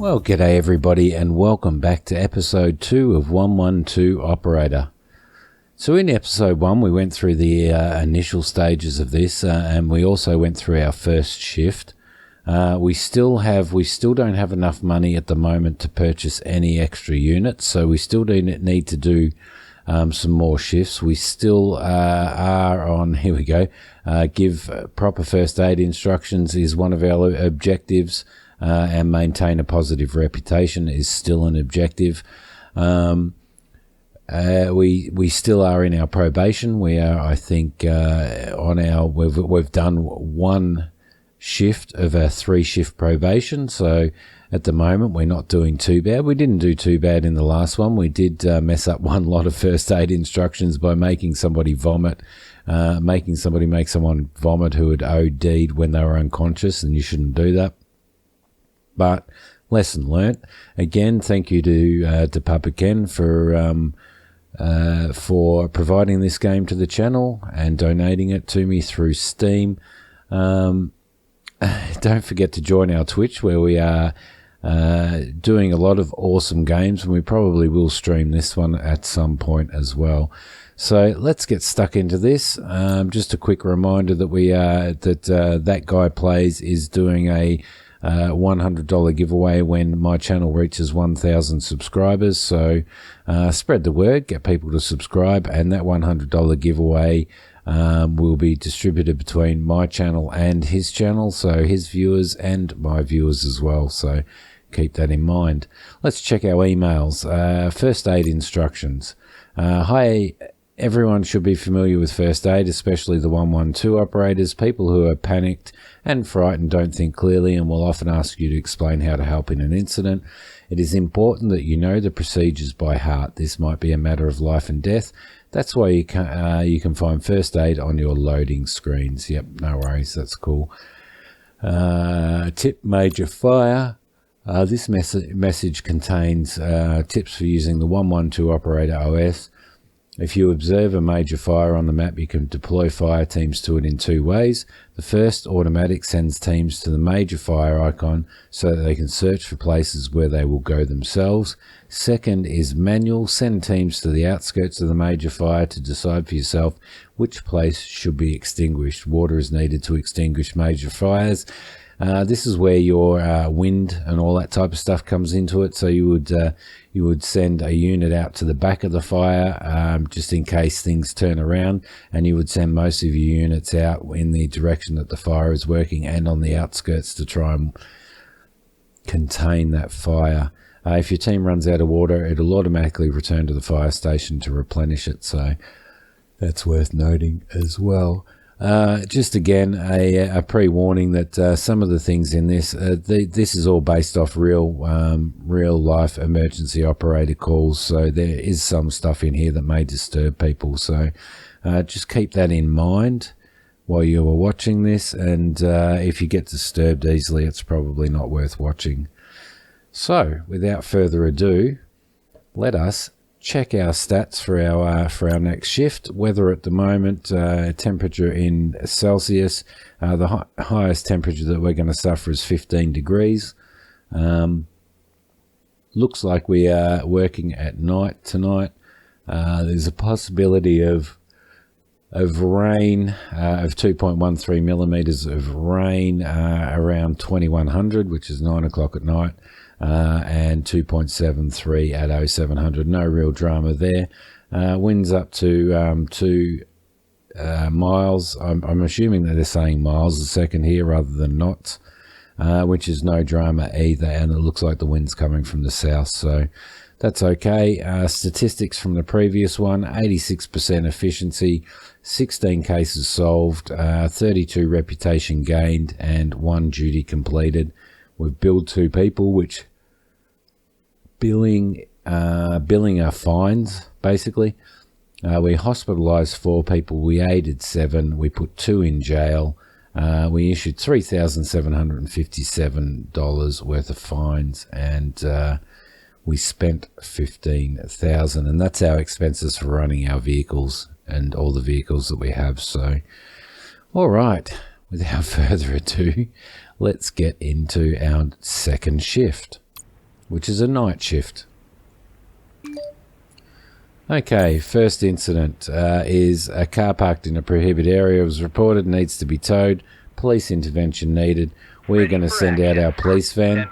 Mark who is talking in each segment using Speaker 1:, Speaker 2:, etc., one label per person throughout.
Speaker 1: Well, g'day everybody and welcome back to episode 2 of 112 Operator. So in episode 1 we went through the initial stages of this and we also went through our first shift. We still don't have enough money at the moment to purchase any extra units, so we still do need to do some more shifts. We still are on, here we go, give proper first aid instructions is one of our objectives. And maintain a positive reputation is still an objective. We still are in our probation. We are, I think, we've done one shift of a 3-shift probation. So at the moment, we're not doing too bad. We didn't do too bad in the last one. We did mess up one lot of first aid instructions by making somebody vomit, make someone vomit who had OD'd when they were unconscious, and you shouldn't do that. But lesson learnt. Again, thank you to Papa Ken for providing this game to the channel and donating it to me through Steam. Don't forget to join our Twitch, where we are doing a lot of awesome games, and we probably will stream this one at some point as well. So let's get stuck into this. Just a quick reminder that that guy plays is doing a $100 giveaway when my channel reaches 1,000 subscribers. So spread the word, get people to subscribe, and that $100 giveaway will be distributed between my channel and his channel, so his viewers and my viewers as well. So keep that in mind. Let's check our emails. First aid instructions. Hi. Everyone should be familiar with first aid, especially the 112 operators. People who are panicked and frightened don't think clearly and will often ask you to explain how to help in an incident. It is important that you know the procedures by heart. This might be a matter of life and death. That's why you can find first aid on your loading screens. Yep, no worries, that's cool. Tip major fire. This message contains tips for using the 112 operator OS. If you observe a major fire on the map, you can deploy fire teams to it in 2 ways. The first, automatic, sends teams to the major fire icon so that they can search for places where they will go themselves. Second is manual, send teams to the outskirts of the major fire to decide for yourself which place should be extinguished. Water is needed to extinguish major fires. This is where your wind and all that type of stuff comes into it. So you would send a unit out to the back of the fire just in case things turn around, and you would send most of your units out in the direction that the fire is working and on the outskirts to try and contain that fire. If your team runs out of water, it'll automatically return to the fire station to replenish it. So that's worth noting as well. Just again, a pre-warning that some of the things in this, this is all based off real life emergency operator calls. So there is some stuff in here that may disturb people. So just keep that in mind while you are watching this. And if you get disturbed easily, it's probably not worth watching. So without further ado, let us check our stats for our next shift. Weather at the moment, temperature in Celsius. The highest temperature that we're going to suffer is 15 degrees. Looks like we are working at night tonight. There's a possibility of rain, of 2.13 millimeters of rain around 2100, which is 9 o'clock at night. And 2.73 at 0700. No real drama there. Winds up to 2 miles. I'm assuming that they're saying miles a second here rather than knots, which is no drama either. And it looks like the wind's coming from the south, so that's okay. Statistics from the previous one: 86% efficiency, 16 cases solved, 32 reputation gained, and 1 duty completed. We've billed 2 people, which billing are fines, basically. We hospitalised 4 people, we aided 7, we put 2 in jail, we issued $3,757 worth of fines, and we spent $15,000, and that's our expenses for running our vehicles and all the vehicles that we have. So all right, without further ado, let's get into our second shift. which is a night shift. Okay, first incident is a car parked in a prohibited area was reported, needs to be towed. Police intervention needed. We're going to send out our police van.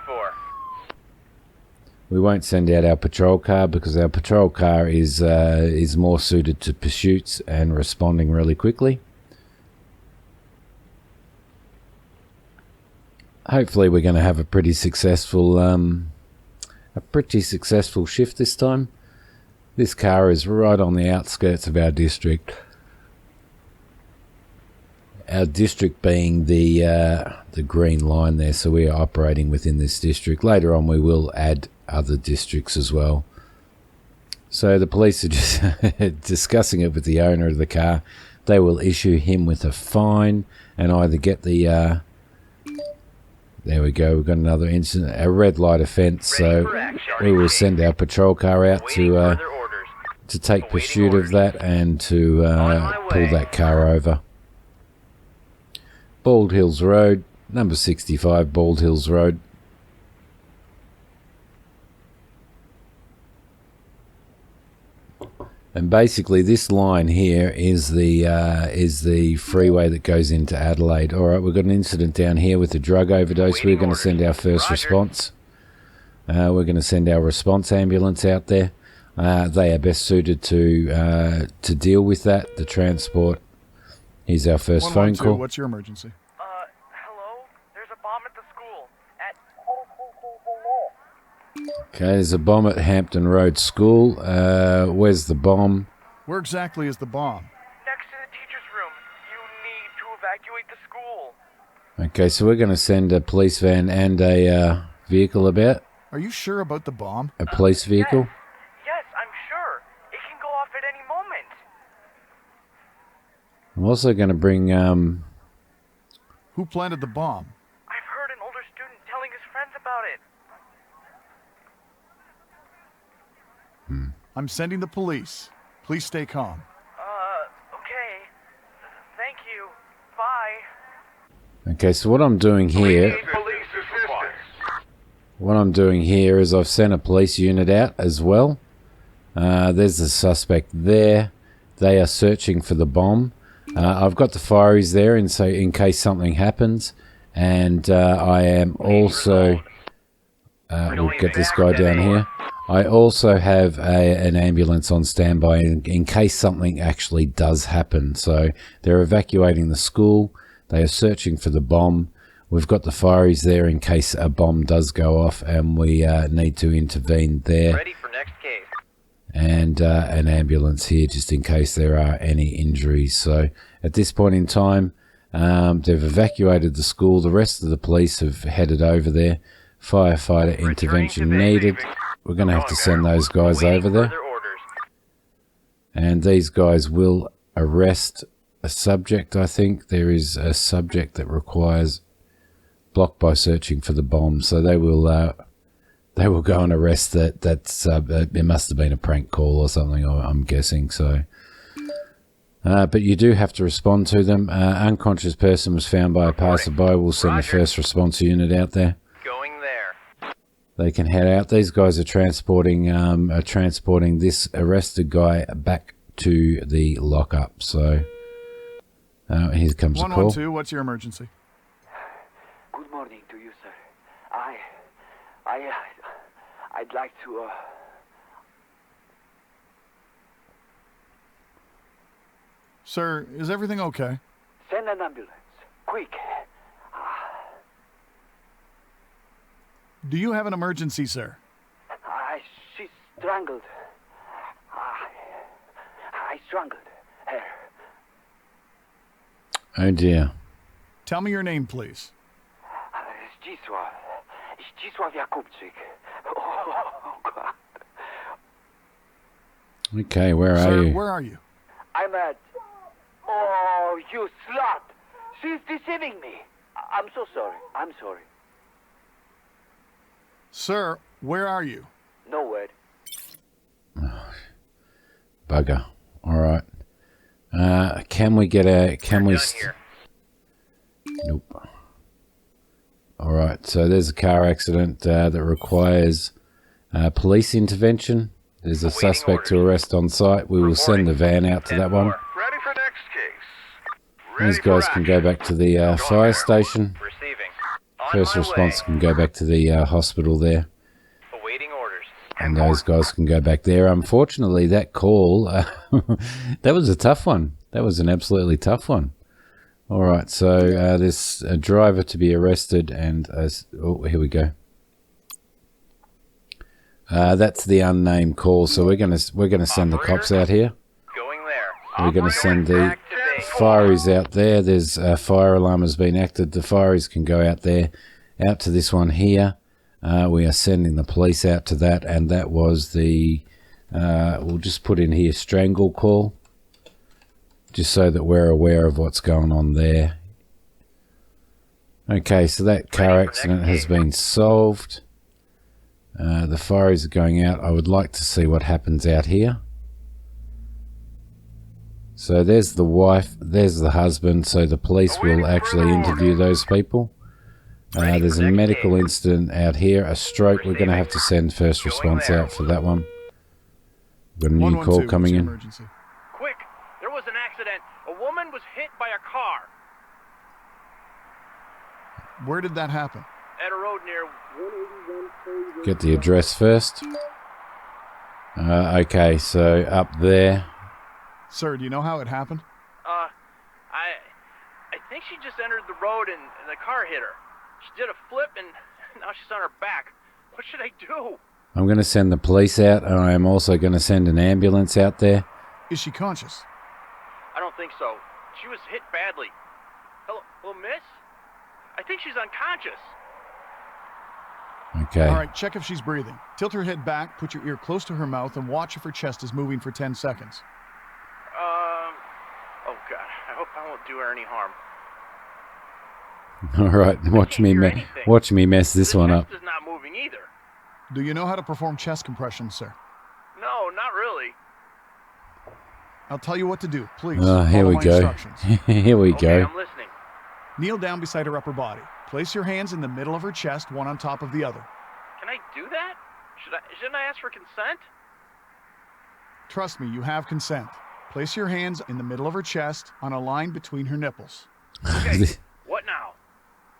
Speaker 1: We won't send out our patrol car because our patrol car is more suited to pursuits and responding really quickly. Hopefully, we're going to have a pretty successful shift this time. This car is right on the outskirts of our district. Our district being the green line there, so we are operating within this district. Later on, we will add other districts as well. So the police are just discussing it with the owner of the car. They will issue him with a fine and either get the... there we go, we've got another incident, a red light offence, so we will send our patrol car out to take pursuit of that and to pull that car over. Bald Hills Road, number 65, Bald Hills Road. And basically this line here is the freeway that goes into Adelaide. All right, we've got an incident down here with a drug overdose. We're going to send our first response. We're going to send our response ambulance out there. They are best suited to deal with that, the transport. Here's our first phone call.
Speaker 2: What's your emergency?
Speaker 3: Hello? There's a bomb at the school.
Speaker 1: Okay, there's a bomb at Hampton Road School. Where's the bomb?
Speaker 2: Where exactly is the bomb?
Speaker 3: Next to the teacher's room. You need to evacuate the school.
Speaker 1: Okay, so we're going to send a police van and a vehicle about.
Speaker 2: Are you sure about the bomb?
Speaker 1: A police vehicle?
Speaker 3: Yes, I'm sure. It can go off at any moment.
Speaker 1: I'm also going to bring...
Speaker 2: Who planted the bomb?
Speaker 3: I've heard an older student telling his friends about it.
Speaker 2: I'm sending the police. Please stay calm.
Speaker 3: Okay. Thank you. Bye.
Speaker 1: Okay, so what I'm doing here...
Speaker 3: Police assistance.
Speaker 1: What I'm doing here is I've sent a police unit out as well. There's the suspect there. They are searching for the bomb. I've got the fireys there in case something happens. And I am also... we'll get this guy down here. I also have an ambulance on standby in case something actually does happen. So they're evacuating the school. They are searching for the bomb. We've got the fireys there in case a bomb does go off and we need to intervene there.
Speaker 3: Ready for next case.
Speaker 1: And an ambulance here just in case there are any injuries. So at this point in time, they've evacuated the school. The rest of the police have headed over there. Firefighter intervention needed. We're going to have to send those guys over there. And these guys will arrest a subject, I think. There is a subject that requires blocked by searching for the bomb. So they will go and arrest that. It must have been a prank call or something, I'm guessing. So, but you do have to respond to them. Unconscious person was found by a passerby. We'll send the first response unit out there. They can head out. These guys are transporting this arrested guy back to the lockup. So here comes the call.
Speaker 2: 112, what's your emergency?
Speaker 4: Good morning to you, sir. I'd like to.
Speaker 2: Sir, is everything okay?
Speaker 4: Send an ambulance, quick.
Speaker 2: Do you have an emergency, sir?
Speaker 4: She's strangled. I strangled her.
Speaker 1: Oh dear.
Speaker 2: Tell me your name, please.
Speaker 4: Zdzisław Jakubczyk. Oh, God.
Speaker 1: Okay, where are
Speaker 2: Sir,
Speaker 1: you?
Speaker 2: where are you?
Speaker 4: I'm at... Oh, you slut! She's deceiving me. I'm so sorry. I'm sorry.
Speaker 2: Sir, where are you?
Speaker 4: Nowhere.
Speaker 1: Bugger. All right. Can we get a... Can we... Nope. All right. So there's a car accident that requires Police intervention. There's a suspect to arrest on site. We will send the van out to that one.
Speaker 3: Ready for next case.
Speaker 1: These guys can go back to the fire station.
Speaker 3: Receiving.
Speaker 1: First response can go back to the hospital there.
Speaker 3: Awaiting orders.
Speaker 1: And those guys can go back there. Unfortunately, that call, that was a tough one. That was an absolutely tough one. All right, so there's a driver to be arrested, and oh, here we go. That's the unnamed call, so we're gonna send the cops out here.
Speaker 3: Going there.
Speaker 1: We're gonna send the fireys out there. There's a fire alarm has been acted. The fireys can go out there, out to this one here. We are sending the police out to that, and that was the. We'll just put in here strangle call, just so that we're aware of what's going on there. Okay, so that car accident has been solved. The fireys are going out. I would like to see what happens out here. So there's the wife, there's the husband, so the police will actually interview those people. There's a medical incident out here, a stroke. We're going to have to send first response out for that one. We've got a new
Speaker 2: 112,
Speaker 1: call coming
Speaker 2: what's
Speaker 1: in.
Speaker 2: your emergency?
Speaker 3: Quick! There was an accident. A woman was hit by a car
Speaker 2: Where did that happen?
Speaker 3: at a road near.
Speaker 1: Get the address first. Okay, so up there.
Speaker 2: Sir, do you know how it happened?
Speaker 3: I think she just entered the road and the car hit her. She did a flip and now she's on her back. What should I do?
Speaker 1: I'm going to send the police out, and I am also going to send an ambulance out there.
Speaker 2: Is she conscious?
Speaker 3: I don't think so. She was hit badly. Hello, miss? I think she's unconscious.
Speaker 1: Okay.
Speaker 2: All right, check if she's breathing. Tilt her head back, put your ear close to her mouth, and watch if her chest is moving for 10 seconds.
Speaker 3: Oh God, I hope I won't do her any harm.
Speaker 1: All right, watch me mess this one up.
Speaker 3: The chest is not moving either.
Speaker 2: Do you know how to perform chest compressions, sir?
Speaker 3: No, not really.
Speaker 2: I'll tell you what to do. Please
Speaker 1: Oh, here
Speaker 2: follow
Speaker 1: we
Speaker 2: my
Speaker 1: go.
Speaker 2: instructions.
Speaker 1: Here we
Speaker 3: Okay,
Speaker 1: go.
Speaker 3: I'm listening.
Speaker 2: Kneel down beside her upper body. Place your hands in the middle of her chest, one on top of the other.
Speaker 3: Can I do that? Shouldn't I ask for consent?
Speaker 2: Trust me, you have consent. Place your hands in the middle of her chest on a line between her nipples.
Speaker 3: Okay. What now?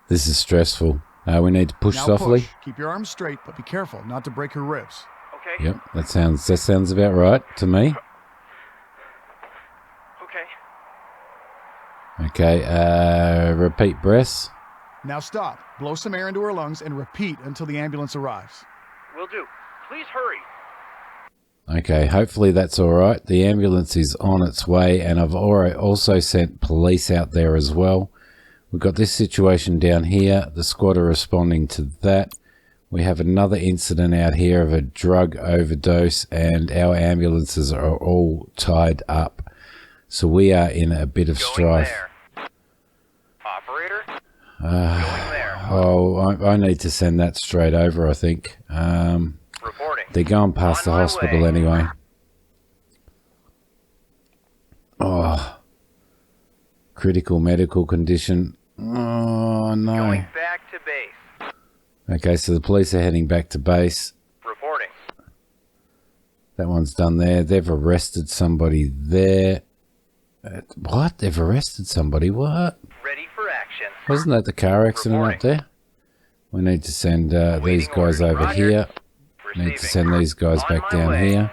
Speaker 1: This is stressful. We need to push
Speaker 2: Now
Speaker 1: softly.
Speaker 2: push. Keep your arms straight, but be careful not to break her ribs.
Speaker 3: Okay.
Speaker 1: Yep, that sounds about right to me.
Speaker 3: Okay.
Speaker 1: Okay, repeat breaths.
Speaker 2: Now stop. Blow some air into her lungs and repeat until the ambulance arrives.
Speaker 3: Will do. Please hurry.
Speaker 1: Okay, hopefully that's all right. The ambulance is on its way, and I've already also sent police out there as well. We've got this situation down here. The squad are responding to that. We have another incident out here of a drug overdose, and our ambulances are all tied up. So we are in a bit of
Speaker 3: Going
Speaker 1: strife.
Speaker 3: there. Operator? Going there.
Speaker 1: Oh, I need to send that straight over, I think.
Speaker 3: Reporting.
Speaker 1: They're going past the
Speaker 3: On my
Speaker 1: hospital
Speaker 3: way.
Speaker 1: anyway. Oh. Critical medical condition. Oh, no.
Speaker 3: Going back to base.
Speaker 1: Okay, so the police are heading back to base.
Speaker 3: Reporting.
Speaker 1: That one's done there. They've arrested somebody there. What? They've arrested somebody? What?
Speaker 3: Ready for action.
Speaker 1: Wasn't that the car accident up
Speaker 3: Reporting.
Speaker 1: there? We need to send these guys
Speaker 3: orders.
Speaker 1: over
Speaker 3: Roger.
Speaker 1: here.
Speaker 3: Receiving.
Speaker 1: Need to send these guys
Speaker 3: On
Speaker 1: back
Speaker 3: my
Speaker 1: down
Speaker 3: way.
Speaker 1: here.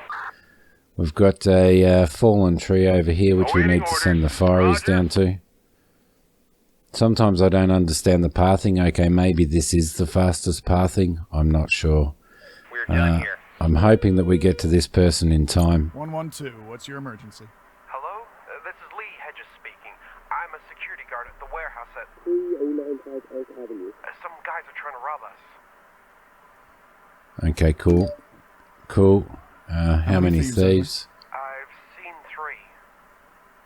Speaker 1: We've got a fallen tree over here, which we
Speaker 3: Awaiting
Speaker 1: need to send the
Speaker 3: orders.
Speaker 1: fireys
Speaker 3: Roger.
Speaker 1: down to. Sometimes I don't understand the pathing. Okay, maybe this is the fastest pathing. I'm not sure.
Speaker 3: We're done here.
Speaker 1: I'm hoping that we get to this person in time.
Speaker 2: 112, what's your emergency?
Speaker 5: Hello? This is Lee Hedges speaking. I'm a security guard at the warehouse at 3095 Oak Avenue. Some guys are trying to rob us.
Speaker 1: Okay, cool. Cool. How many
Speaker 2: thieves are there?
Speaker 1: thieves?
Speaker 5: I've seen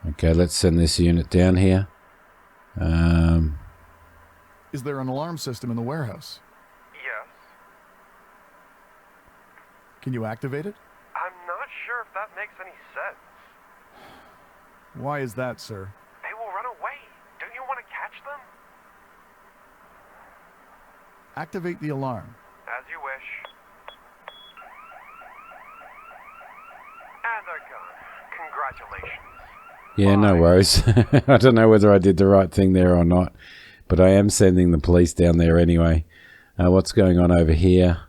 Speaker 5: 3.
Speaker 1: Okay, let's send this unit down here.
Speaker 2: Is there an alarm system in the warehouse?
Speaker 5: Yes.
Speaker 2: Can you activate it?
Speaker 5: I'm not sure if that makes any sense.
Speaker 2: Why is that, sir?
Speaker 5: They will run away. Don't you want to catch them?
Speaker 2: Activate the alarm.
Speaker 5: As you wish. Congratulations.
Speaker 1: Yeah, no worries. I don't know whether I did the right thing there or not, but I am sending the police down there anyway. What's going on over here?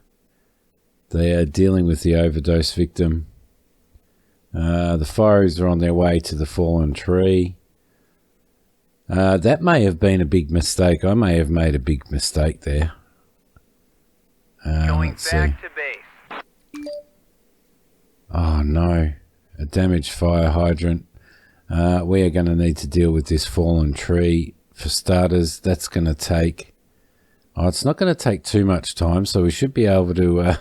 Speaker 1: They are dealing with the overdose victim. The fireys are on their way to the fallen tree. That may have been a big mistake. I may have made a big mistake there.
Speaker 3: Going
Speaker 1: Let's
Speaker 3: back
Speaker 1: see.
Speaker 3: to base.
Speaker 1: Oh no, a damaged fire hydrant. We are going to need to deal with this fallen tree. For starters, that's going to take... Oh, it's not going to take too much time, so we should be able to...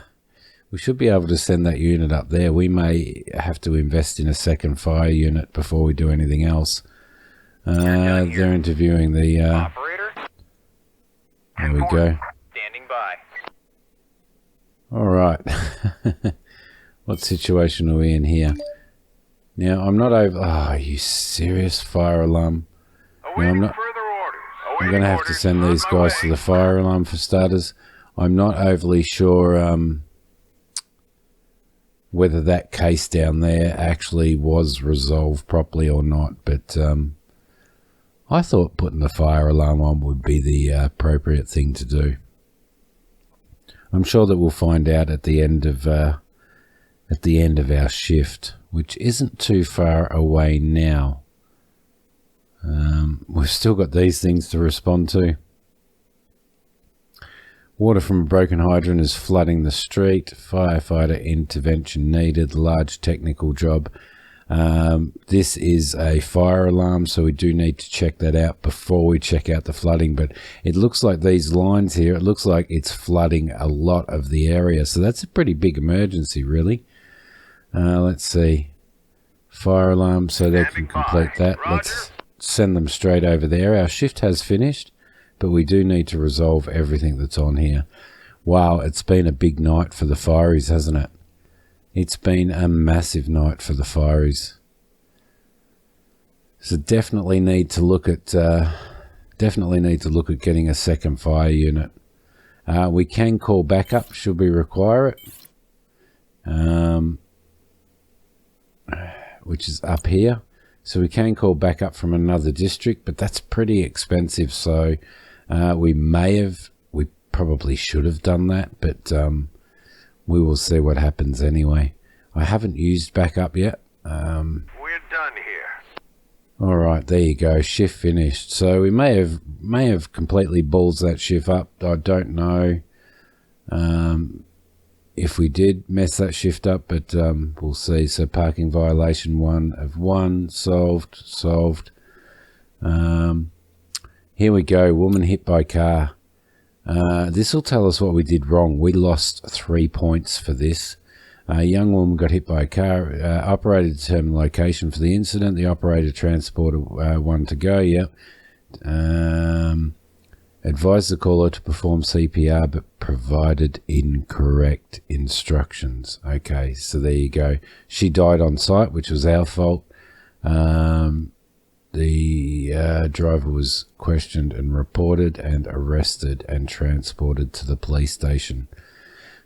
Speaker 1: we should be able to send that unit up there. We may have to invest in a second fire unit before we do anything else. They're interviewing the...
Speaker 3: Operator,
Speaker 1: there we go.
Speaker 3: standing by.
Speaker 1: All right. What situation are we in here? Now, I'm not over... Oh, are you serious? Fire alarm. No, I'm not...
Speaker 5: Further orders.
Speaker 1: I'm going to have to send these guys to the fire alarm for starters. I'm not overly sure whether that case down there actually was resolved properly or not, but I thought putting the fire alarm on would be the appropriate thing to do. I'm sure that we'll find out at the end of our shift, which isn't too far away now. We've still got these things to respond to. Water from a broken hydrant is flooding the street. Firefighter intervention needed. Large technical job. This is a fire alarm, so we do need to check that out before we check out the flooding. But it looks like these lines here, it looks like it's flooding a lot of the area. So that's a pretty big emergency, really. Let's see. Fire alarm, so they can complete that. Let's send them straight over there. Our shift has finished, but we do need to resolve everything that's on here. Wow, it's been a big night for the fireys, hasn't it? It's been a massive night for the fireys. So definitely need to look at getting a second fire unit. We can call backup should we require it. Which is up here. So we can call backup from another district, but that's pretty expensive. So we probably should have done that, but we will see what happens anyway. I haven't used backup yet.
Speaker 5: We're done here.
Speaker 1: All right, there you go. Shift finished. So we may have completely balls that shift up. I don't know if we did mess that shift up, but we'll see. So parking violation 1 of 1 solved. Here we go. Woman hit by car. This will tell us what we did wrong. We lost 3 points for this. A young woman got hit by a car. Operator determined location for the incident. The operator transported one to go. Yep. Advised the caller to perform CPR, but provided incorrect instructions. Okay, so there you go. She died on site, which was our fault. The driver was questioned and reported and arrested and transported to the police station.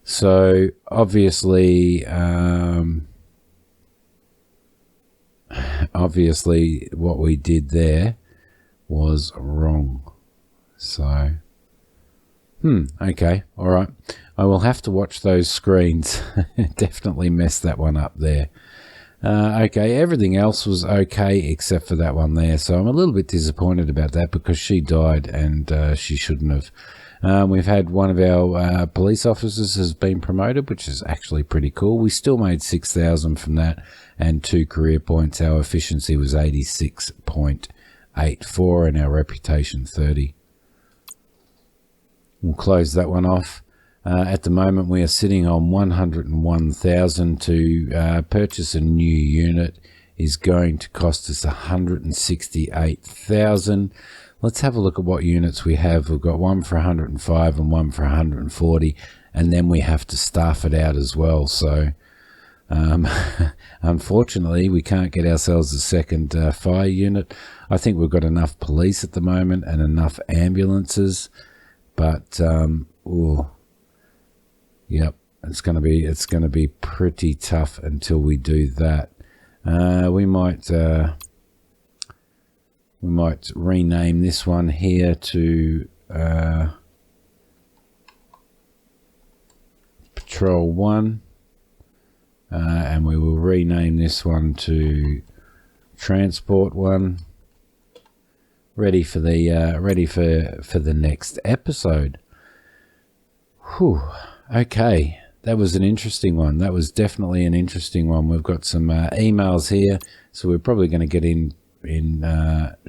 Speaker 1: So obviously what we did there was wrong. So, okay, all right. I will have to watch those screens. Definitely messed that one up there. Okay, everything else was okay except for that one there. So I'm a little bit disappointed about that because she died and she shouldn't have. We've had one of our police officers has been promoted, which is actually pretty cool. We still made 6,000 from that and 2 career points. Our efficiency was 86.84 and our reputation 30. We'll close that one off. At the moment, we are sitting on 101,000. To purchase a new unit is going to cost us 168,000. Let's have a look at what units we have. We've got one for 105 and one for 140, and then we have to staff it out as well. So, unfortunately, we can't get ourselves a second fire unit. I think we've got enough police at the moment and enough ambulances, but yep, it's going to be pretty tough until we do that. We might rename this one here to Patrol 1, and we will rename this one to Transport 1. Ready for the next episode. Whew. Okay, that was an interesting one. That was definitely an interesting one. We've got some emails here, so we're probably going to get in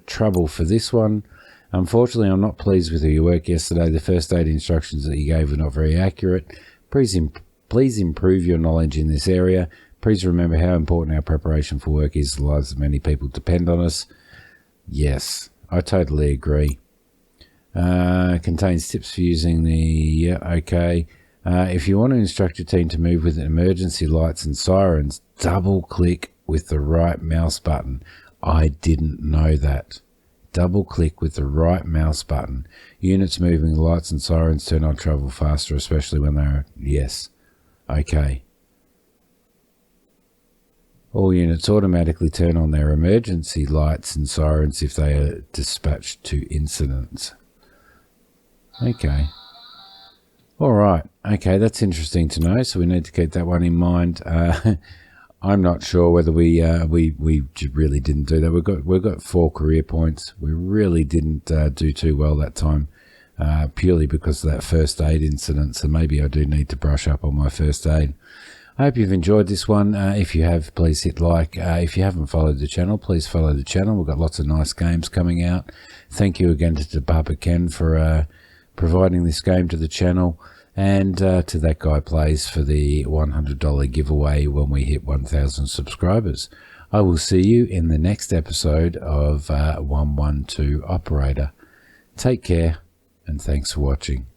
Speaker 1: trouble for this one. Unfortunately, I'm not pleased with your work yesterday. The first aid instructions that you gave were not very accurate. Please improve your knowledge in this area. Please remember how important our preparation for work is. The lives of many people depend on us. Yes, I totally agree. Contains tips for using the... okay. If you want to instruct your team to move with emergency lights and sirens, double-click with the right mouse button. I didn't know that. Double-click with the right mouse button. Units moving, lights and sirens turn on travel faster, especially when they're... Yes. Okay. All units automatically turn on their emergency lights and sirens if they are dispatched to incidents. Okay. All right. Okay, that's interesting to know. So we need to keep that one in mind. I'm not sure whether we really didn't do that. We've got 4 career points. We really didn't do too well that time, purely because of that first aid incident. So maybe I do need to brush up on my first aid. I hope you've enjoyed this one. If you have, please hit like. If you haven't followed the channel, please follow the channel. We've got lots of nice games coming out. Thank you again to Baba Ken for providing this game to the channel, and to That Guy Plays for the $100 giveaway when we hit 1,000 subscribers. I will see you in the next episode of 112 Operator. Take care, and thanks for watching.